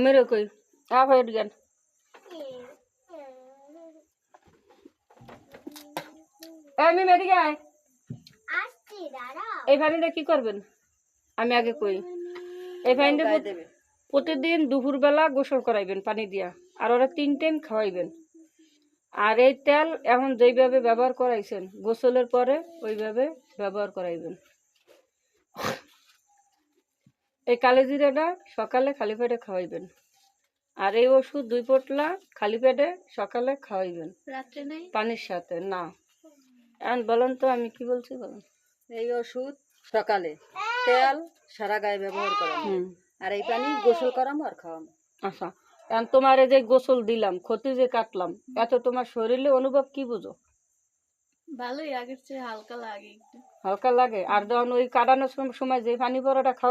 মেরে কই আ হয়ে গেল আমি মেদিকে আয় এই পানিটা কি করবেন আমি আগে কই এই পানিটা প্রতিদিন দুপুরবেলা গোসল করাইবেন পানি দিয়া আর ওরা 3 টাইম খাওয়াইবেন আর এই তেল এখন যেইভাবে ব্যবহার করাইছেন গোসলের পরে ওইভাবে ব্যবহার করাইবেন এই কালিজিরাটা সকালে খালি পেটে খাওয়াইবেন আর এই ওষুধ 2 পোটলা খালি পেটে সকালে খাওয়াইবেন রাত্রে নাই পানির সাথে না এখন বলেন তো আমি কি বলছি বলেন এই ওষুধ সকালে তেল সারা গায়ে ব্যবহার করাম আর এই পানি গোসল করাম আর খাওয়াম আচ্ছা এখন তোমার এই যে গোসল দিলাম ক্ষতি যে কাটলাম এত তোমার শরীরে অনুভব কি বুঝো ভালোই আগের চেয়ে হালকা লাগে একটু হালকা লাগে আর যখন ওই কাটানোর সময় যে পানি পড়াটা খাওয়া